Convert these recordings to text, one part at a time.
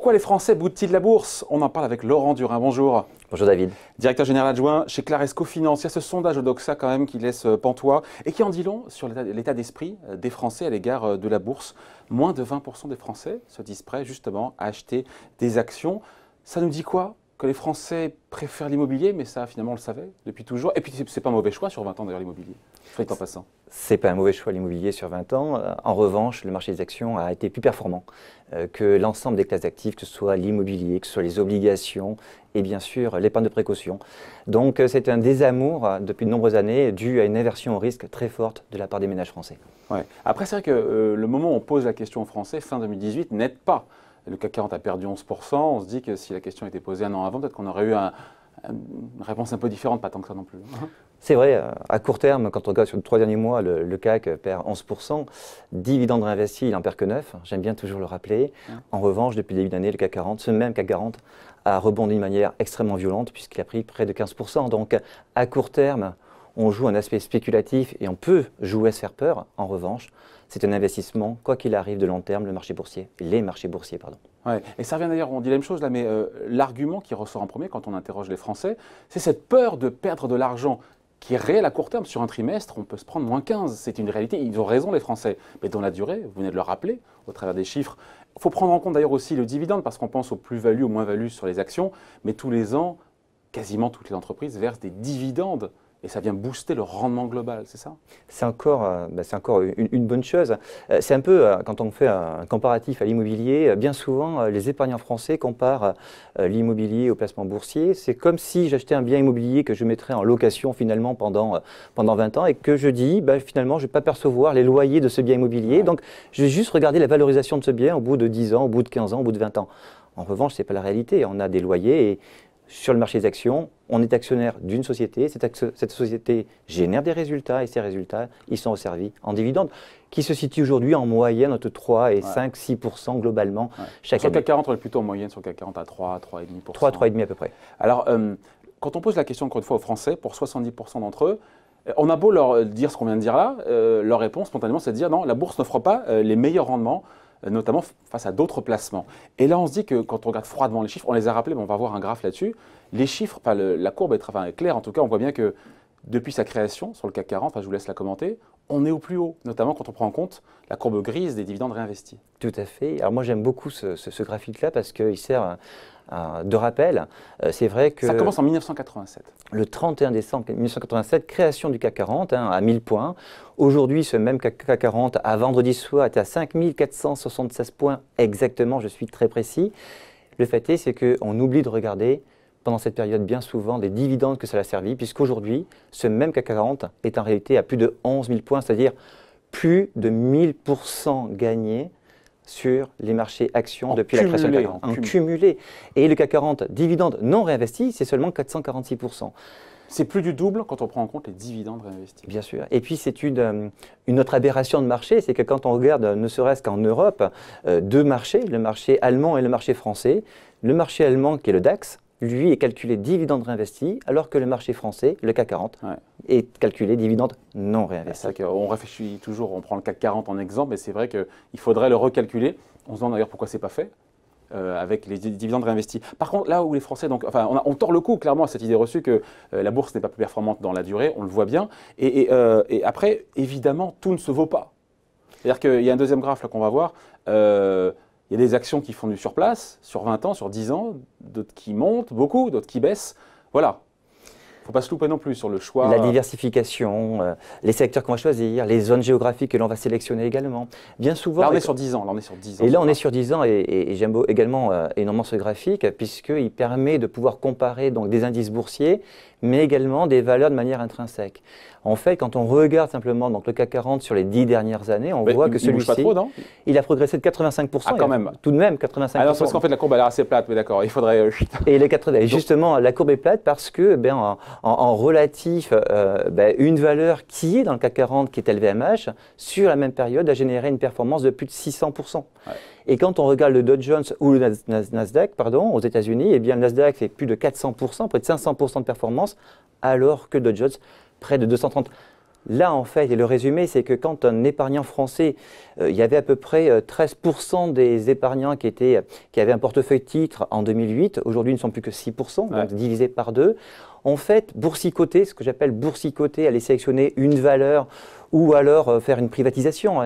Pourquoi les Français boudent-ils la bourse? On en parle avec Laurent Durin. Bonjour. Bonjour David. Directeur général adjoint chez Claresco Finance. Il y a ce sondage Odoxa quand même qui laisse pantois et qui en dit long sur l'état d'esprit des Français à l'égard de la bourse. Moins de 20% des Français se disent prêts justement à acheter des actions. Ça nous dit quoi? Que les Français préfèrent l'immobilier, mais ça finalement on le savait depuis toujours. Et puis c'est pas un mauvais choix sur 20 ans d'ailleurs l'immobilier, soit en passant. C'est pas un mauvais choix l'immobilier sur 20 ans. En revanche, le marché des actions a été plus performant que l'ensemble des classes d'actifs, que ce soit l'immobilier, que ce soit les obligations et bien sûr l'épargne de précaution. Donc c'est un désamour depuis de nombreuses années dû à une aversion au risque très forte de la part des ménages français. Ouais. Après c'est vrai que le moment où on pose la question aux Français, fin 2018, n'aide pas. Le CAC 40 a perdu 11%. On se dit que si la question était posée un an avant, peut-être qu'on aurait eu une réponse un peu différente, pas tant que ça non plus. C'est vrai, à court terme, quand on regarde sur les 3 derniers mois, le CAC perd 11%. Dividende réinvesti, il n'en perd que 9. J'aime bien toujours le rappeler. En revanche, depuis le début d'année, le CAC 40, ce même CAC 40, a rebondi de manière extrêmement violente puisqu'il a pris près de 15%. Donc, à court terme, on joue un aspect spéculatif et on peut jouer à se faire peur. En revanche, c'est un investissement, quoi qu'il arrive de long terme, le marché boursier, les marchés boursiers, pardon. Ouais. Et ça revient d'ailleurs, on dit la même chose là, mais l'argument qui ressort en premier quand on interroge les Français, c'est cette peur de perdre de l'argent qui est réelle à court terme. Sur un trimestre, on peut se prendre moins 15. C'est une réalité. Ils ont raison, les Français. Mais dans la durée, vous venez de le rappeler au travers des chiffres. Il faut prendre en compte d'ailleurs aussi le dividende parce qu'on pense aux plus-values, aux moins-values sur les actions. Mais tous les ans, quasiment toutes les entreprises versent des dividendes. Et ça vient booster le rendement global, c'est ça? C'est encore une bonne chose. C'est un peu, quand on fait un comparatif à l'immobilier, bien souvent, les épargnants français comparent l'immobilier au placement boursier. C'est comme si j'achetais un bien immobilier que je mettrais en location finalement pendant 20 ans et que je dis, finalement, je ne vais pas percevoir les loyers de ce bien immobilier. Ouais. Donc, je vais juste regarder la valorisation de ce bien au bout de 10 ans, au bout de 15 ans, au bout de 20 ans. En revanche, ce n'est pas la réalité. On a des loyers et sur le marché des actions, on est actionnaire d'une société, cette société génère des résultats et ces résultats, ils sont resservis en dividendes qui se situent aujourd'hui en moyenne entre 3 et 5-6% globalement chaque année. Sur le CAC 40, on est plutôt en moyenne sur le CAC 40 à 3,5%. 3,5% à peu près. Alors, quand on pose la question encore une fois aux Français, pour 70% d'entre eux, on a beau leur dire ce qu'on vient de dire là, leur réponse spontanément c'est de dire non, la bourse n'offre pas les meilleurs rendements, notamment face à d'autres placements. Et là, on se dit que quand on regarde froidement les chiffres, on les a rappelés, mais on va voir un graphe là-dessus. Les chiffres, la courbe est claire, en tout cas, on voit bien que depuis sa création sur le CAC 40, je vous laisse la commenter, on est au plus haut, notamment quand on prend en compte la courbe grise des dividendes réinvestis. Tout à fait. Alors moi, j'aime beaucoup ce graphique-là parce qu'il sert de rappel. C'est vrai que… Ça commence en 1987. Le 31 décembre 1987, création du CAC 40 à 1000 points. Aujourd'hui, ce même CAC 40, à vendredi soir, était à 5476 points exactement, je suis très précis. Le fait est, c'est qu'on oublie de regarder pendant cette période bien souvent des dividendes que ça a servi, puisqu'aujourd'hui, ce même CAC 40 est en réalité à plus de 11 000 points, c'est-à-dire plus de 1000% gagnés sur les marchés actions depuis la création du CAC 40. En cumulé. Et le CAC 40, dividendes non réinvestis, c'est seulement 446%. C'est plus du double quand on prend en compte les dividendes réinvestis. Bien sûr. Et puis, c'est une autre aberration de marché, c'est que quand on regarde, ne serait-ce qu'en Europe, deux marchés, le marché allemand et le marché français. Le marché allemand, qui est le DAX, lui est calculé dividendes réinvestis, alors que le marché français, le CAC 40, est calculé dividendes non réinvestis. C'est vrai qu'on réfléchit toujours, on prend le CAC 40 en exemple, mais c'est vrai qu'il faudrait le recalculer. On se demande d'ailleurs pourquoi ce n'est pas fait. Avec les dividendes réinvestis. Par contre, là où les Français, on tord le cou clairement à cette idée reçue que la bourse n'est pas plus performante dans la durée, on le voit bien. Et après, évidemment, tout ne se vaut pas. C'est-à-dire qu'il y a un deuxième graphe qu'on va voir. Il y a des actions qui font du surplace sur 20 ans, sur 10 ans, d'autres qui montent beaucoup, d'autres qui baissent. Voilà. Il ne faut pas se louper non plus sur le choix. La diversification, les secteurs qu'on va choisir, les zones géographiques que l'on va sélectionner également. Bien souvent, là, on est sur 10 ans. Et là, on est sur 10 ans et j'aime également énormément ce graphique puisqu'il permet de pouvoir comparer donc, des indices boursiers, mais également des valeurs de manière intrinsèque. En fait, quand on regarde simplement donc, le CAC 40 sur les 10 dernières années, on voit que celui-ci, il a progressé de 85%. Ah, quand même. Tout de même, 85%. Alors, parce qu'en fait, la courbe elle est assez plate, mais d'accord, il faudrait… Et les 80, justement, la courbe est plate parce que, en relatif, une valeur qui est dans le CAC 40, qui est LVMH, sur la même période, a généré une performance de plus de 600%. Ouais. Et quand on regarde le Dow Jones ou le Nasdaq, aux États-Unis, eh bien, le Nasdaq fait plus de 400%, près de 500% de performance, alors que le Dow Jones, près de 230%. Là, en fait, et le résumé, c'est que quand un épargnant français, il y avait à peu près 13% des épargnants qui avaient un portefeuille titre en 2008, aujourd'hui, ils ne sont plus que 6%, donc divisé par 2. En fait, boursicoter, ce que j'appelle boursicoter, aller sélectionner une valeur ou alors faire une privatisation,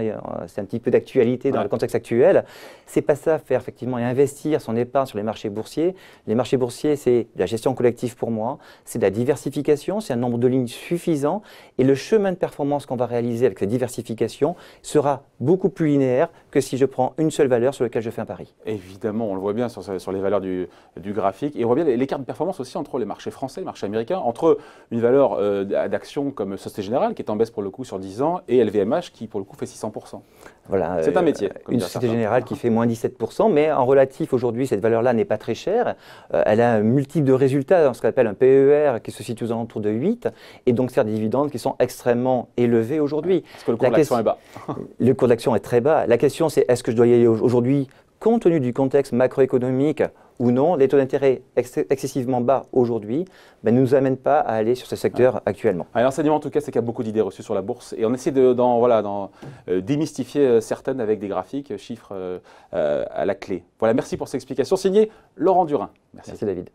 c'est un petit peu d'actualité dans le contexte actuel, c'est pas ça, faire effectivement et investir son épargne sur les marchés boursiers. Les marchés boursiers, c'est de la gestion collective pour moi, c'est de la diversification, c'est un nombre de lignes suffisant et le chemin de performance qu'on va réaliser avec cette diversification sera beaucoup plus linéaire que si je prends une seule valeur sur laquelle je fais un pari. Évidemment, on le voit bien sur les valeurs du graphique et on voit bien l'écart de performance aussi entre les marchés français et les marchés américains, entre une valeur d'action comme Société Générale qui est en baisse pour le coup sur 10 ans et LVMH qui pour le coup fait 600%. Voilà, c'est un métier. Une Société Générale qui fait moins 17%, mais en relatif aujourd'hui, cette valeur-là n'est pas très chère. Elle a un multiple de résultats, ce qu'on appelle un PER qui se situe aux alentours de 8, et donc sert des dividendes qui sont extrêmement élevés aujourd'hui. Parce que le cours de l'action est bas. Le cours d'action est très bas. La question, c'est est-ce que je dois y aller aujourd'hui compte tenu du contexte macroéconomique ou non? Les taux d'intérêt excessivement bas aujourd'hui ne nous amènent pas à aller sur ce secteur actuellement. L'enseignement en tout cas, c'est qu'il y a beaucoup d'idées reçues sur la bourse et on essaie de démystifier certaines avec des graphiques, chiffres à la clé. Voilà, merci pour cette explication. Signé Laurent Durin. Merci David.